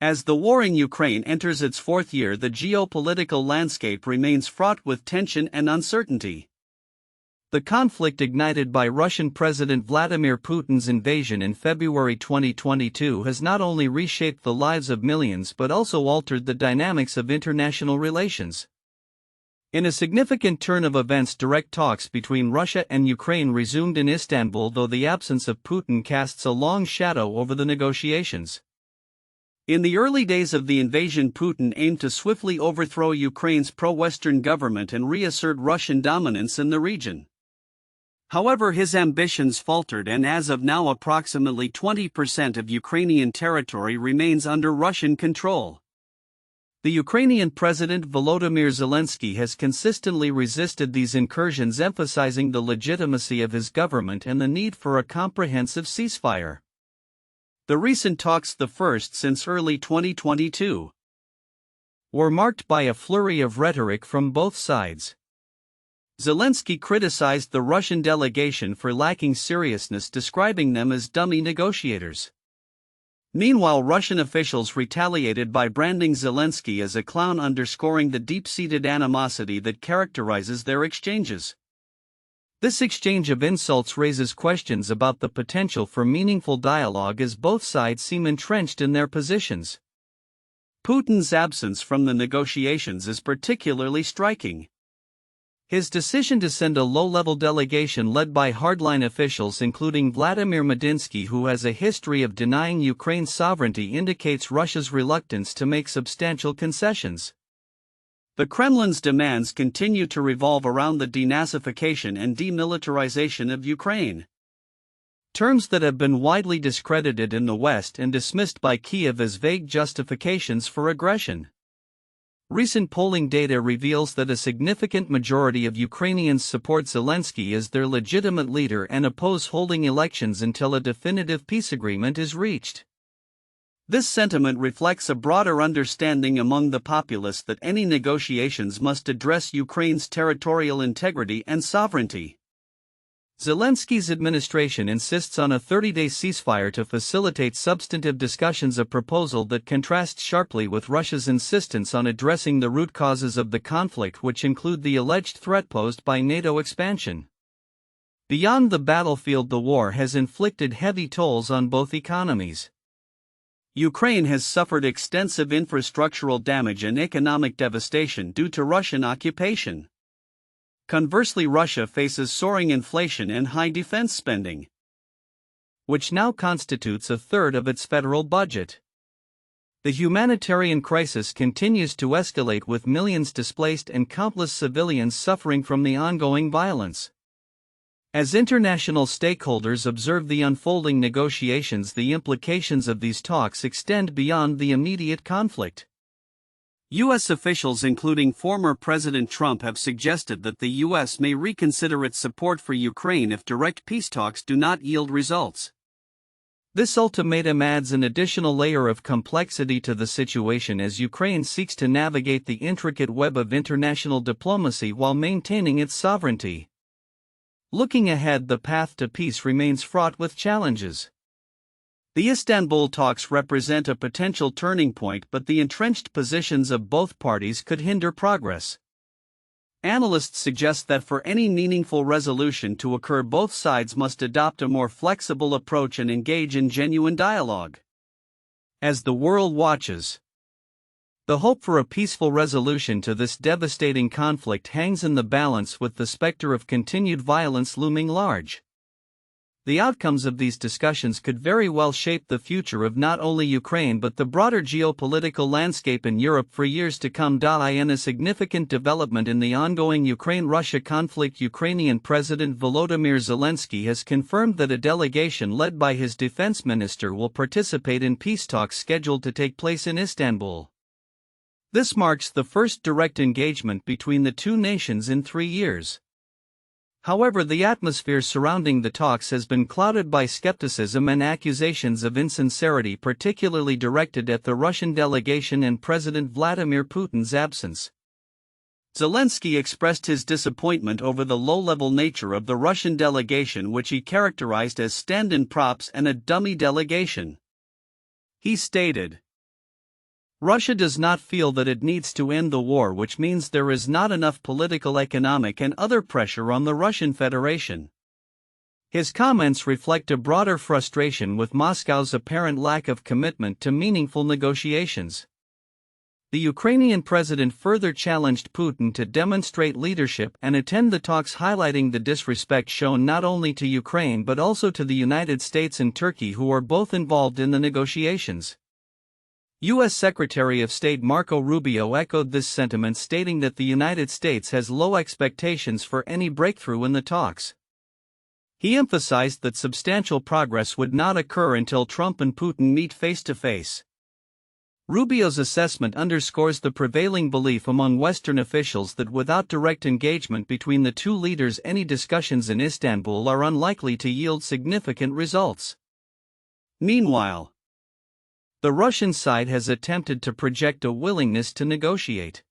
As the war in Ukraine enters its fourth year, the geopolitical landscape remains fraught with tension and uncertainty. The conflict ignited by Russian President Vladimir Putin's invasion in February 2022 has not only reshaped the lives of millions but also altered the dynamics of international relations. In a significant turn of events, direct talks between Russia and Ukraine resumed in Istanbul, though the absence of Putin casts a long shadow over the negotiations. In the early days of the invasion, Putin aimed to swiftly overthrow Ukraine's pro-Western government and reassert Russian dominance in the region. However, his ambitions faltered, and as of now approximately 20% of Ukrainian territory remains under Russian control. The Ukrainian President Volodymyr Zelensky has consistently resisted these incursions, emphasizing the legitimacy of his government and the need for a comprehensive ceasefire. The recent talks, the first since early 2022, were marked by a flurry of rhetoric from both sides. Zelensky criticized the Russian delegation for lacking seriousness, describing them as dummy negotiators. Meanwhile, Russian officials retaliated by branding Zelensky as a clown, underscoring the deep-seated animosity that characterizes their exchanges. This exchange of insults raises questions about the potential for meaningful dialogue, as both sides seem entrenched in their positions. Putin's absence from the negotiations is particularly striking. His decision to send a low-level delegation led by hardline officials, including Vladimir Medinsky, who has a history of denying Ukraine's sovereignty, indicates Russia's reluctance to make substantial concessions. The Kremlin's demands continue to revolve around the denazification and demilitarization of Ukraine, terms that have been widely discredited in the West and dismissed by Kiev as vague justifications for aggression. Recent polling data reveals that a significant majority of Ukrainians support Zelensky as their legitimate leader and oppose holding elections until a definitive peace agreement is reached. This sentiment reflects a broader understanding among the populace that any negotiations must address Ukraine's territorial integrity and sovereignty. Zelensky's administration insists on a 30-day ceasefire to facilitate substantive discussions, a proposal that contrasts sharply with Russia's insistence on addressing the root causes of the conflict, which include the alleged threat posed by NATO expansion. Beyond the battlefield, the war has inflicted heavy tolls on both economies. Ukraine has suffered extensive infrastructural damage and economic devastation due to Russian occupation. Conversely, Russia faces soaring inflation and high defense spending, which now constitutes a third of its federal budget. The humanitarian crisis continues to escalate, with millions displaced and countless civilians suffering from the ongoing violence. As international stakeholders observe the unfolding negotiations, the implications of these talks extend beyond the immediate conflict. U.S. officials, including former President Trump, have suggested that the U.S. may reconsider its support for Ukraine if direct peace talks do not yield results. This ultimatum adds an additional layer of complexity to the situation as Ukraine seeks to navigate the intricate web of international diplomacy while maintaining its sovereignty. Looking ahead, the path to peace remains fraught with challenges. The Istanbul talks represent a potential turning point, but the entrenched positions of both parties could hinder progress. Analysts suggest that for any meaningful resolution to occur, both sides must adopt a more flexible approach and engage in genuine dialogue. As the world watches, the hope for a peaceful resolution to this devastating conflict hangs in the balance, with the specter of continued violence looming large. The outcomes of these discussions could very well shape the future of not only Ukraine but the broader geopolitical landscape in Europe for years to come. In a significant development in the ongoing Ukraine-Russia conflict, Ukrainian President Volodymyr Zelensky has confirmed that a delegation led by his defense minister will participate in peace talks scheduled to take place in Istanbul. This marks the first direct engagement between the two nations in 3 years. However, the atmosphere surrounding the talks has been clouded by skepticism and accusations of insincerity, particularly directed at the Russian delegation and President Vladimir Putin's absence. Zelensky expressed his disappointment over the low-level nature of the Russian delegation, which he characterized as stand-in props and a dummy delegation. He stated, Russia does not feel that it needs to end the war, which means there is not enough political, economic, and other pressure on the Russian Federation. His comments reflect a broader frustration with Moscow's apparent lack of commitment to meaningful negotiations. The Ukrainian president further challenged Putin to demonstrate leadership and attend the talks, highlighting the disrespect shown not only to Ukraine but also to the United States and Turkey, who are both involved in the negotiations. U.S. Secretary of State Marco Rubio echoed this sentiment, stating that the United States has low expectations for any breakthrough in the talks. He emphasized that substantial progress would not occur until Trump and Putin meet face-to-face. Rubio's assessment underscores the prevailing belief among Western officials that without direct engagement between the two leaders, any discussions in Istanbul are unlikely to yield significant results. Meanwhile, the Russian side has attempted to project a willingness to negotiate.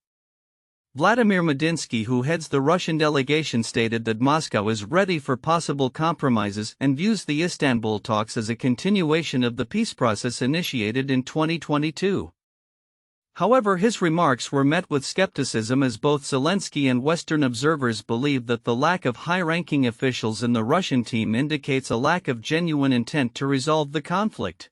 Vladimir Medinsky, who heads the Russian delegation, stated that Moscow is ready for possible compromises and views the Istanbul talks as a continuation of the peace process initiated in 2022. However, his remarks were met with skepticism, as both Zelensky and Western observers believe that the lack of high-ranking officials in the Russian team indicates a lack of genuine intent to resolve the conflict.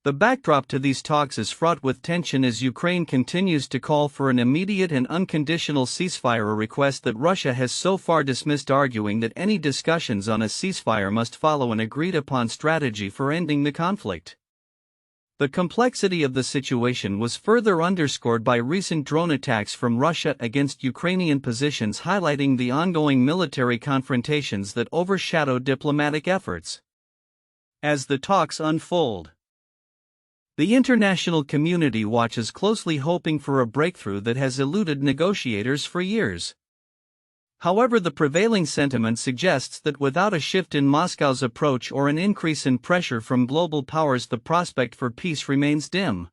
The backdrop to these talks is fraught with tension as Ukraine continues to call for an immediate and unconditional ceasefire, a request that Russia has so far dismissed, arguing that any discussions on a ceasefire must follow an agreed-upon strategy for ending the conflict. The complexity of the situation was further underscored by recent drone attacks from Russia against Ukrainian positions, highlighting the ongoing military confrontations that overshadow diplomatic efforts. As the talks unfold, the international community watches closely, hoping for a breakthrough that has eluded negotiators for years. However, the prevailing sentiment suggests that without a shift in Moscow's approach or an increase in pressure from global powers, the prospect for peace remains dim.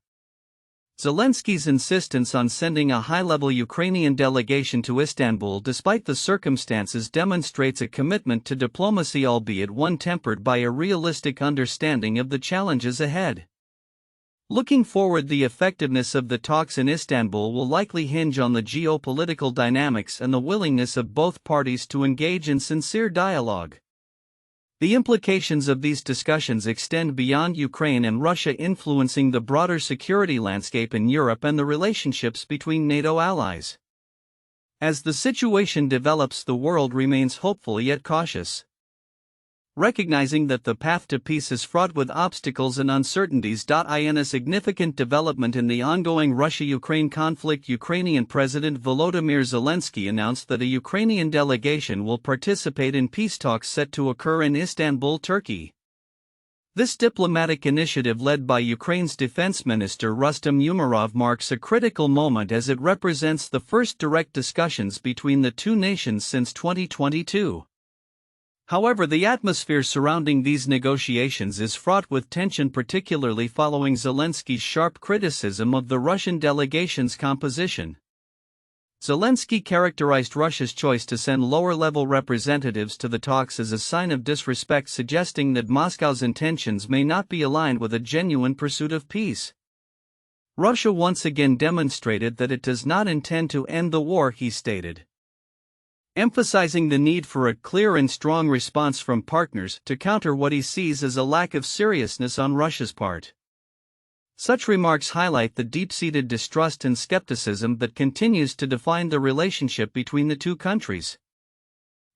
Zelensky's insistence on sending a high-level Ukrainian delegation to Istanbul despite the circumstances demonstrates a commitment to diplomacy, albeit one tempered by a realistic understanding of the challenges ahead. Looking forward, the effectiveness of the talks in Istanbul will likely hinge on the geopolitical dynamics and the willingness of both parties to engage in sincere dialogue. The implications of these discussions extend beyond Ukraine and Russia, influencing the broader security landscape in Europe and the relationships between NATO allies. As the situation develops, the world remains hopeful yet cautious, recognizing that the path to peace is fraught with obstacles and uncertainties. In a significant development in the ongoing Russia-Ukraine conflict, Ukrainian President Volodymyr Zelensky announced that a Ukrainian delegation will participate in peace talks set to occur in Istanbul, Turkey. This diplomatic initiative, led by Ukraine's Defense Minister Rustem Umerov, marks a critical moment as it represents the first direct discussions between the two nations since 2022. However, the atmosphere surrounding these negotiations is fraught with tension, particularly following Zelensky's sharp criticism of the Russian delegation's composition. Zelensky characterized Russia's choice to send lower-level representatives to the talks as a sign of disrespect, suggesting that Moscow's intentions may not be aligned with a genuine pursuit of peace. Russia once again demonstrated that it does not intend to end the war, he stated, emphasizing the need for a clear and strong response from partners to counter what he sees as a lack of seriousness on Russia's part. Such remarks highlight the deep-seated distrust and skepticism that continues to define the relationship between the two countries.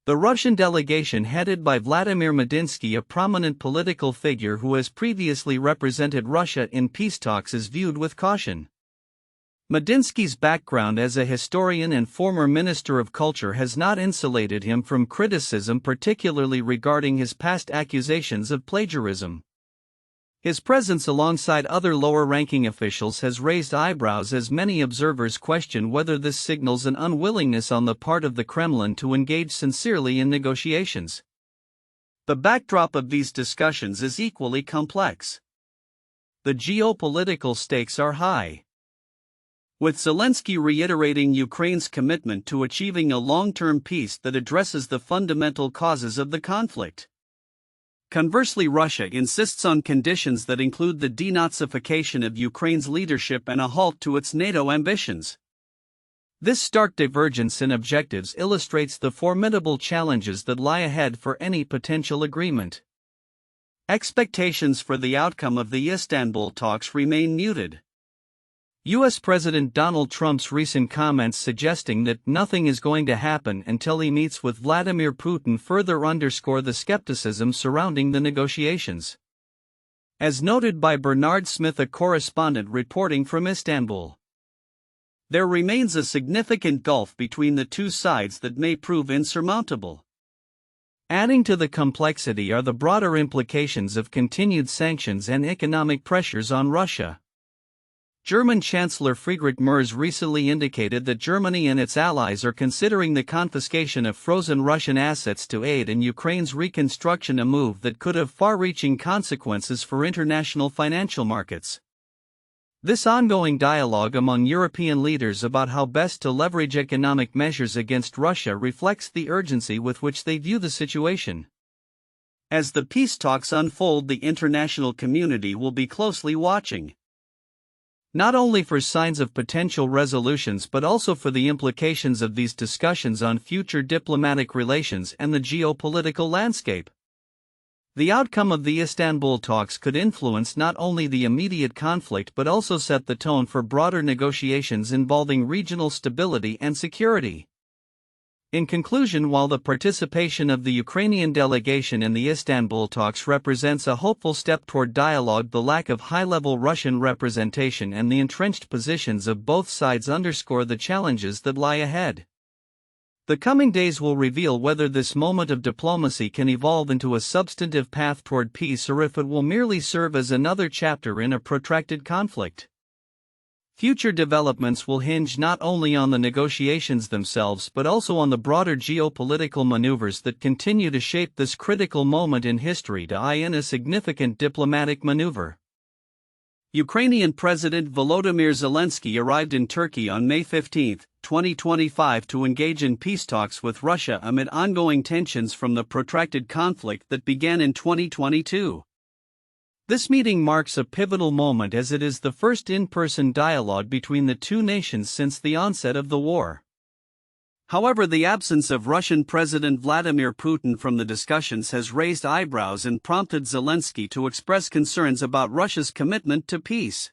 The Russian delegation, headed by Vladimir Medinsky, a prominent political figure who has previously represented Russia in peace talks, is viewed with caution. Medinsky's background as a historian and former Minister of Culture has not insulated him from criticism, particularly regarding his past accusations of plagiarism. His presence alongside other lower-ranking officials has raised eyebrows as many observers question whether this signals an unwillingness on the part of the Kremlin to engage sincerely in negotiations. The backdrop of these discussions is equally complex. The geopolitical stakes are high, with Zelensky reiterating Ukraine's commitment to achieving a long-term peace that addresses the fundamental causes of the conflict. Conversely, Russia insists on conditions that include the denazification of Ukraine's leadership and a halt to its NATO ambitions. This stark divergence in objectives illustrates the formidable challenges that lie ahead for any potential agreement. Expectations for the outcome of the Istanbul talks remain muted. U.S. President Donald Trump's recent comments suggesting that nothing is going to happen until he meets with Vladimir Putin further underscore the skepticism surrounding the negotiations. As noted by Bernard Smith, a correspondent reporting from Istanbul, there remains a significant gulf between the two sides that may prove insurmountable. Adding to the complexity are the broader implications of continued sanctions and economic pressures on Russia. German Chancellor Friedrich Merz recently indicated that Germany and its allies are considering the confiscation of frozen Russian assets to aid in Ukraine's reconstruction, a move that could have far-reaching consequences for international financial markets. This ongoing dialogue among European leaders about how best to leverage economic measures against Russia reflects the urgency with which they view the situation. As the peace talks unfold, the international community will be closely watching, not only for signs of potential resolutions but also for the implications of these discussions on future diplomatic relations and the geopolitical landscape. The outcome of the Istanbul talks could influence not only the immediate conflict but also set the tone for broader negotiations involving regional stability and security. In conclusion, while the participation of the Ukrainian delegation in the Istanbul talks represents a hopeful step toward dialogue, the lack of high-level Russian representation and the entrenched positions of both sides underscore the challenges that lie ahead. The coming days will reveal whether this moment of diplomacy can evolve into a substantive path toward peace or if it will merely serve as another chapter in a protracted conflict. Future developments will hinge not only on the negotiations themselves but also on the broader geopolitical maneuvers that continue to shape this critical moment in history. In a significant diplomatic maneuver, Ukrainian President Volodymyr Zelensky arrived in Turkey on May 15, 2025 to engage in peace talks with Russia amid ongoing tensions from the protracted conflict that began in 2022. This meeting marks a pivotal moment as it is the first in-person dialogue between the two nations since the onset of the war. However, the absence of Russian President Vladimir Putin from the discussions has raised eyebrows and prompted Zelensky to express concerns about Russia's commitment to peace.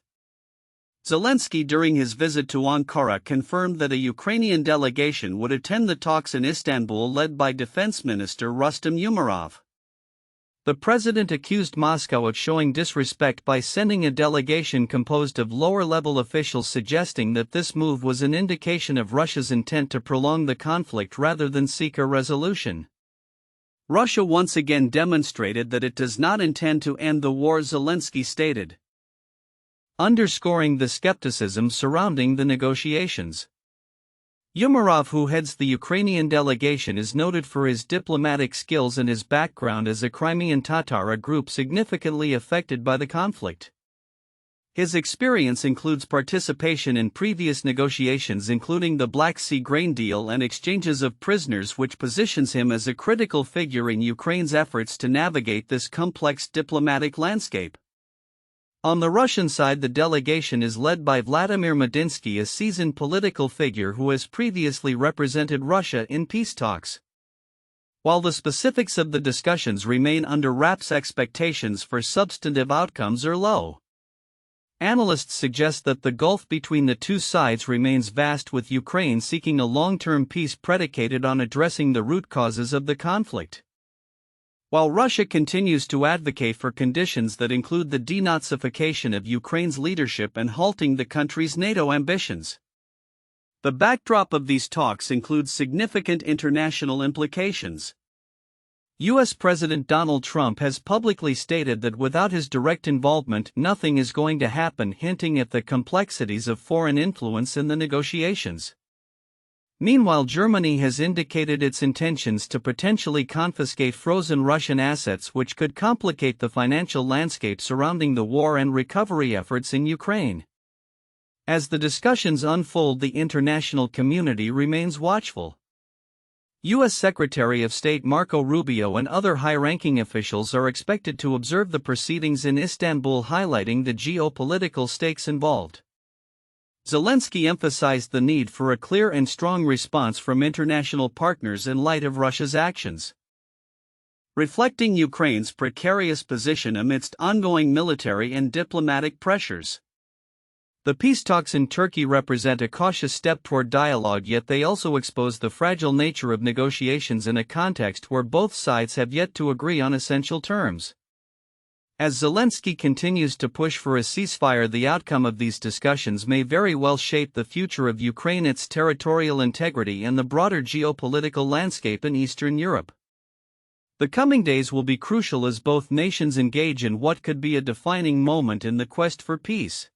Zelensky, during his visit to Ankara, confirmed that a Ukrainian delegation would attend the talks in Istanbul led by Defense Minister Rustem Umerov. The president accused Moscow of showing disrespect by sending a delegation composed of lower-level officials, suggesting that this move was an indication of Russia's intent to prolong the conflict rather than seek a resolution. Russia once again demonstrated that it does not intend to end the war, Zelensky stated, underscoring the skepticism surrounding the negotiations. Umerov, who heads the Ukrainian delegation, is noted for his diplomatic skills and his background as a Crimean Tatar, a group significantly affected by the conflict. His experience includes participation in previous negotiations, including the Black Sea grain deal and exchanges of prisoners, which positions him as a critical figure in Ukraine's efforts to navigate this complex diplomatic landscape. On the Russian side, the delegation is led by Vladimir Medinsky, a seasoned political figure who has previously represented Russia in peace talks. While the specifics of the discussions remain under wraps, expectations for substantive outcomes are low. Analysts suggest that the gulf between the two sides remains vast, with Ukraine seeking a long-term peace predicated on addressing the root causes of the conflict, while Russia continues to advocate for conditions that include the denazification of Ukraine's leadership and halting the country's NATO ambitions. The backdrop of these talks includes significant international implications. U.S. President Donald Trump has publicly stated that without his direct involvement, nothing is going to happen, hinting at the complexities of foreign influence in the negotiations. Meanwhile, Germany has indicated its intentions to potentially confiscate frozen Russian assets, which could complicate the financial landscape surrounding the war and recovery efforts in Ukraine. As the discussions unfold, the international community remains watchful. U.S. Secretary of State Marco Rubio and other high-ranking officials are expected to observe the proceedings in Istanbul, highlighting the geopolitical stakes involved. Zelensky emphasized the need for a clear and strong response from international partners in light of Russia's actions. Reflecting Ukraine's precarious position amidst ongoing military and diplomatic pressures. The peace talks in Turkey represent a cautious step toward dialogue, yet they also expose the fragile nature of negotiations in a context where both sides have yet to agree on essential terms. As Zelensky continues to push for a ceasefire, the outcome of these discussions may very well shape the future of Ukraine, its territorial integrity, and the broader geopolitical landscape in Eastern Europe. The coming days will be crucial as both nations engage in what could be a defining moment in the quest for peace.